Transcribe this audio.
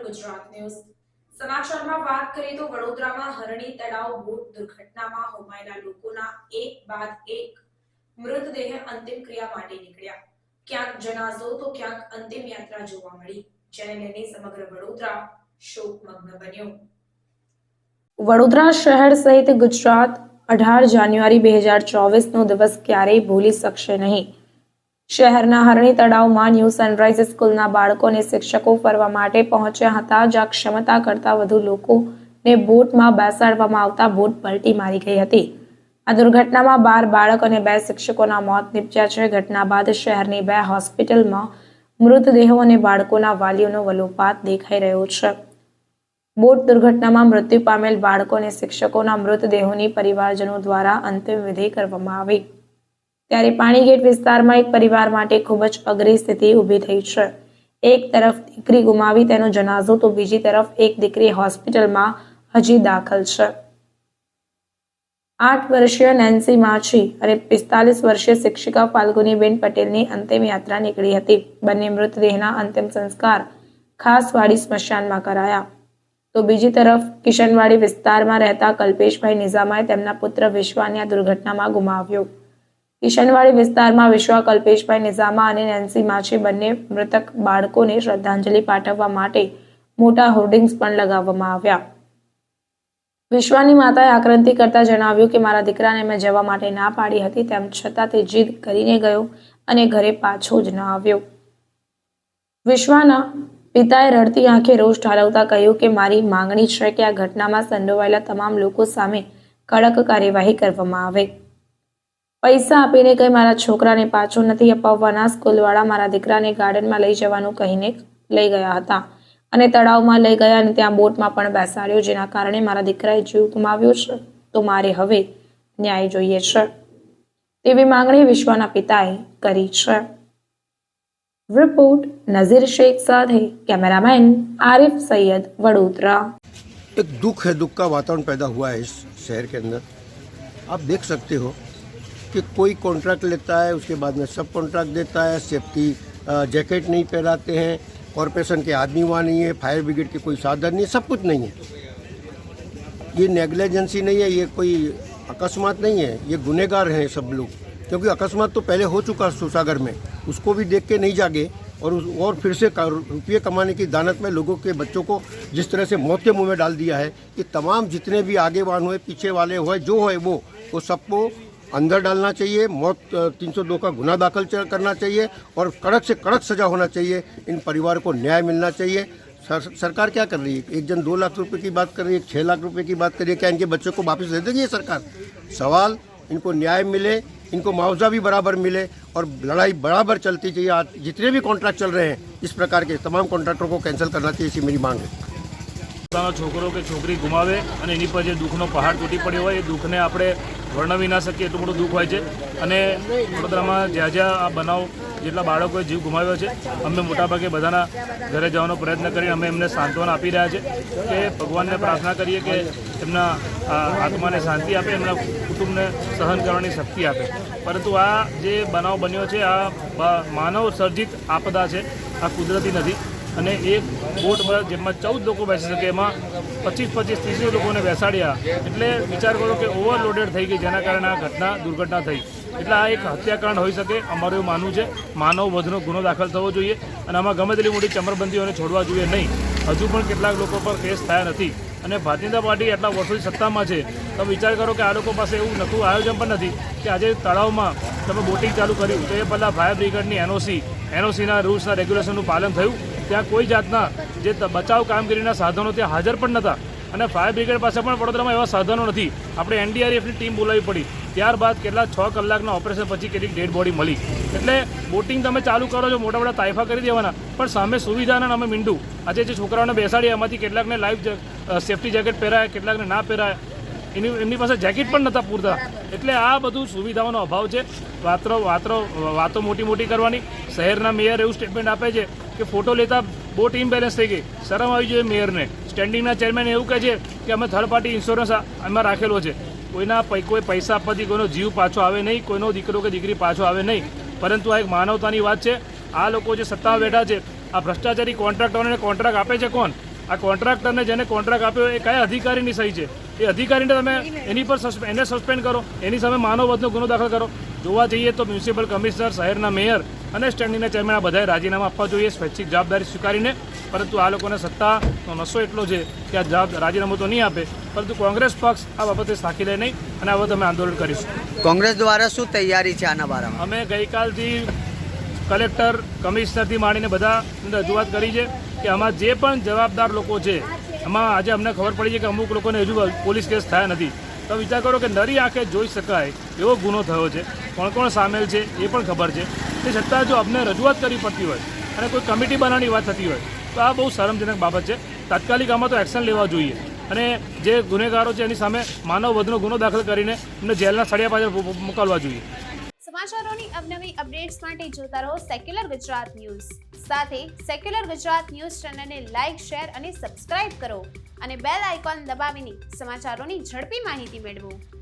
Gujarat news સમાચારમાં વાત કરીએ તો વડોદરામાં હરણી તળાવ બોટ દુર્ઘટનામાં હોમાયેલા લોકોના એક બાદ એક મૃતદેહ અંતિમ ક્રિયા માટે નીકળ્યા। ક્યાંક જનાઝો તો ક્યાંક અંતિમ યાત્રા જોવા મળી, જેને લઈને સમગ્ર વડોદરા શોકમગ્ન બન્યું। વડોદરા શહેર સહિત ગુજરાત 18 જાન્યુઆરી 2024 નો દિવસ ક્યારેય ભૂલી શકશે નહીં। શહેરના હરણી તળાવમાં ન્યૂ સનરાઈઝ સ્કૂલના બાળકો અને શિક્ષકો ફરવા માટે પહોંચ્યા હતા, જ્યાં ક્ષમતા કરતાં વધુ લોકોને બોટમાં બેસાડવામાં આવતા બોટ પલટી મારી ગઈ હતી। આ દુર્ઘટનામાં 12 બાળક અને 2 શિક્ષકોના મોત નીપજ્યા છે। ઘટના બાદ શહેરની 2 હોસ્પિટલમાં મૃતદેહો અને બાળકોના વાલીઓનો વલોપાત દેખાઈ રહ્યો છે। બોટ દુર્ઘટનામાં મૃત્યુ પામેલ બાળકો અને શિક્ષકોના મૃતદેહોની પરિવારજનો દ્વારા અંતિમ વિધિ કરવામાં આવી। ત્યારે પાણીગેટ વિસ્તારમાં એક પરિવાર માટે ખૂબ જ અઘરી સ્થિતિ ઊભી થઈ છે। એક તરફ દીકરી ગુમાવી તેનો જનાઝો તો બીજી તરફ એક દીકરી હોસ્પિટલમાં હજી દાખલ છે। 8 વર્ષીય નેન્સી માછી અને 45 વર્ષીય શિક્ષિકા ફાલ્ગુનીબેન પટેલની અંતિમ યાત્રા નીકળી હતી। બંને મૃતદેહના અંતિમ સંસ્કાર ખાસવાડી સ્મશાનમાં કરાયા। તો બીજી તરફ કિશનવાડી વિસ્તારમાં રહેતા કલ્પેશભાઈ નિઝામાએ તેમના પુત્ર વિશ્વાને આ દુર્ઘટનામાં ગુમાવ્યો। કિશનવાડી વિસ્તારમાં વિશ્વા, કલ્પેશભાઈ નિઝામા અને નેન્સી માછી બંને મૃતક બાળકોને શ્રદ્ધાંજલિ પાઠવવા માટે મોટા હોર્ડિંગ્સ પણ લગાવવામાં આવ્યા। વિશ્વાની માતાએ આક્રાંતિ કરતા જણાવ્યું કે મારા દીકરાને મેં જવા માટે ના પાડી હતી, તેમ છતાં તે જીદ કરીને ગયો અને ઘરે પાછો જ ન આવ્યો। વિશ્વાના પિતાએ રડતી આંખે રોષ ઠાલવતા કહ્યું કે મારી માંગણી છે કે આ ઘટનામાં સંડોવાયેલા તમામ લોકો સામે કડક કાર્યવાહી કરવામાં આવે। પૈસા આપીને કંઈ મારા છોકરાને પાછો નથી અપાવવાના। સ્કૂલવાળા મારા દીકરાને ગાર્ડનમાં લઈ જવાનું કહીને લઈ ગયા હતા અને તળાવમાં લઈ ગયા અને ત્યાં બોટમાં પણ બેસાડ્યો, જેના કારણે મારા દીકરાએ જીવ ગુમાવ્યો છે। તો મારે હવે ન્યાય જોઈએ છે તેવી માંગણી વિશ્વાના પિતાએ કરી છે। रिपोर्ट नजीर शेख साधे, कैमरामैन आरिफ सैयद, वडोदरा। एक दुख है, दुख का वातावरण पैदा हुआ है इस शहर के अंदर। आप देख सकते हो कि कोई कॉन्ट्रैक्ट लेता है, उसके बाद में सब कॉन्ट्रैक्ट देता है, सेफ्टी जैकेट नहीं पहनाते हैं, कॉरपोरेशन के आदमी वहाँ नहीं है, फायर ब्रिगेड के कोई साधन नहीं है, सब कुछ नहीं है। ये नेग्लिजेंसी नहीं है, ये कोई अकस्मात नहीं है, ये गुनहगार हैं सब लोग। क्योंकि अकस्मात तो पहले हो चुका सुसागर में, उसको भी देख के नहीं जागे और फिर से रुपये कमाने की दानत में लोगों के बच्चों को जिस तरह से मौत के मुंह में डाल दिया है कि तमाम जितने भी आगे वाहन हुए, पीछे वाले हुए, जो है वो सबको अंदर डालना चाहिए। मौत 302 का गुना दाखिल करना चाहिए और कड़क से कड़क सजा होना चाहिए। इन परिवार को न्याय मिलना चाहिए। सरकार क्या कर रही है? एक जन 2 लाख रुपए की बात कर रही है, 6 लाख रुपए की बात कर रही है। क्या इनके बच्चों को वापस दे देगी ये सरकार? सवाल, इनको न्याय मिले, इनको मुआवजा भी बराबर मिले और लड़ाई बराबर चलती चाहिए। आज जितने भी कॉन्ट्रैक्ट चल रहे हैं इस प्रकार के तमाम कॉन्ट्रैक्टरों को कैंसिल करना चाहिए, ऐसी मेरी मांग है। छोकरो के छोकरी गुमावे અને એની પર જે દુઃખનો પહાડ તૂટી પડ્યો હોય એ દુઃખને આપણે વર્ણવી ના શકીએ એટલું મોટું દુઃખ હોય છે। અને વડોદરામાં જ્યાં જ્યાં આ બનાવ જેટલા બાળકોએ જીવ ગુમાવ્યો છે, અમે મોટાભાગે બધાના ઘરે જવાનો પ્રયત્ન કરીને અમે એમને સાંત્વના આપી રહ્યા છે કે ભગવાનને પ્રાર્થના કરીએ કે એમના આત્માને શાંતિ આપે, એમના કુટુંબને સહન કરવાની શક્તિ આપે। પરંતુ આ જે બનાવ બન્યો છે આ માનવ સર્જિત આપદા છે, આ કુદરતી નથી। અને એક બોટ પર જેમાં 14 લોકો બેસી શકે એમાં 25-30 લોકોને બેસાડ્યા, એટલે વિચાર કરો કે ઓવરલોડેડ થઈ ગઈ, જેના કારણે આ દુર્ઘટના થઈ। એટલે આ એક હત્યાકાંડ હોઈ શકે, અમારું એવું માનવું છે। માનવ વધનો ગુનો દાખલ થવો જોઈએ અને આમાં ગમે તેટલી મોટી ચમરબંધીઓને છોડવા જોઈએ નહીં। હજુ પણ કેટલાક લોકો પર કેસ થયા નથી અને ભારતીય જનતા પાર્ટી એટલા વર્ષોથી સત્તામાં છે, તો વિચાર કરો કે આ લોકો પાસે એવું નતું આયોજન પણ નથી કે આજે તળાવમાં તમે બોટિંગ ચાલુ કર્યું તો એ પહેલાં ફાયર બ્રિગેડની એનઓસીના રૂલ્સના રેગ્યુલેશનનું પાલન થયું। ત્યાં કોઈ જાતના જે બચાવ કામગીરીના સાધનો ત્યાં હાજર પણ નહોતા અને ફાયર બ્રિગેડ પાસે પણ વડોદરામાં એવા સાધનો નથી। આપણે એનડીઆરએફની ટીમ બોલાવવી પડી, ત્યારબાદ કેટલા 6 કલાકના ઓપરેશન પછી કેટલીક ડેડ બોડી મળી। એટલે બોટિંગ તમે ચાલુ કરો છો, મોટા મોટા તાઇફા કરી દેવાના, પણ સામે સુવિધાના નામે મીંડું। આજે જે છોકરાઓને બેસાડ્યા એમાંથી કેટલાકને લાઈફ સેફ્ટી જેકેટ પહેરાય, કેટલાકને ના પહેરાય, એમની પાસે જેકેટ પણ નહોતા પૂરતા। એટલે આ બધું સુવિધાઓનો અભાવ છે। વાતો મોટી મોટી કરવાની। શહેરના મેયર એવું સ્ટેટમેન્ટ આપે છે કે ફોટો લેતા બોટ ઇમ્બેલેન્સ થઈ ગઈ, શરમ આવી જોઈએ મેયરને। સ્ટેન્ડિંગના ચેરમેન એવું કહે છે કે અમે થર્ડ પાર્ટી ઇન્સ્યોરન્સ એમાં રાખેલો છે। કોઈ પૈસા આપવાથી કોઈનો જીવ પાછો આવે નહીં, કોઈનો દીકરો કે દીકરી પાછો આવે નહીં, પરંતુ આ એક માનવતાની વાત છે। આ લોકો જે સત્તામાં બેઠા છે, આ ભ્રષ્ટાચારી કોન્ટ્રાક્ટરોને કોન્ટ્રાક્ટ આપે છે કોણ? આ કોન્ટ્રાક્ટરને જેને કોન્ટ્રાક્ટ આપ્યો એ કયા અધિકારીની સહી છે? એ અધિકારીને તમે એની પર એને સસ્પેન્ડ કરો, એની સામે માનવવધનો ગુનો દાખલ કરો. જોવા જઈએ તો મ્યુનિસિપલ કમિશનર, શહેરના મેયર અને સ્ટેન્ડિંગના ચેરમેન આ બધાએ રાજીનામા આપવા જોઈએ સ્વૈચ્છિક જવાબદારી સ્વીકારીને. પરંતુ આ લોકોને સત્તાનો નશો એટલો છે કે આ રાજીનામું તો નહીં આપે, પરંતુ કોંગ્રેસ પક્ષ આ બાબતે સાખી લે નહીં અને આ બાબતે અમે આંદોલન કરીશું. કોંગ્રેસ દ્વારા શું તૈયારી છે આના બારામાં? અમે ગઈકાલથી કલેક્ટર, કમિશનરથી માંડીને બધા રજૂઆત કરી છે કે આમાં જે પણ જવાબદાર લોકો છે, એમાં આજે અમને ખબર પડી છે કે અમુક લોકોને હજુ પોલીસ કેસ થયા નથી. તો વિચાર કરો કે નરી આંખે જોઈ શકાય એવો ગુનો થયો છે, કોણ કોણ સામેલ છે એ પણ ખબર છે. તે છતાં જો અમને રજૂઆત કરવી પડતી હોય અને કોઈ કમિટી બનાવવાની વાત થતી હોય તો આ બહુ શરમજનક બાબત છે. તાત્કાલિક આમાં તો એક્શન લેવા જોઈએ અને જે ગુનેગારો છે એની સામે માનવવધનો ગુનો દાખલ કરીને એમને જેલના સળિયા પાછળ મોકલવા જોઈએ. સમાચારોની અવનવી અપડેટ્સ માટે જોતા રહો સેક્યુલર ગુજરાત ન્યૂઝ. સાથે સેક્યુલર ગુજરાત ન્યૂઝ ચેનલને લાઇક, શેર અને સબસ્ક્રાઇબ કરો અને બેલ આઇકોન દબાવીને સમાચારોની ઝડપી માહિતી મેળવો.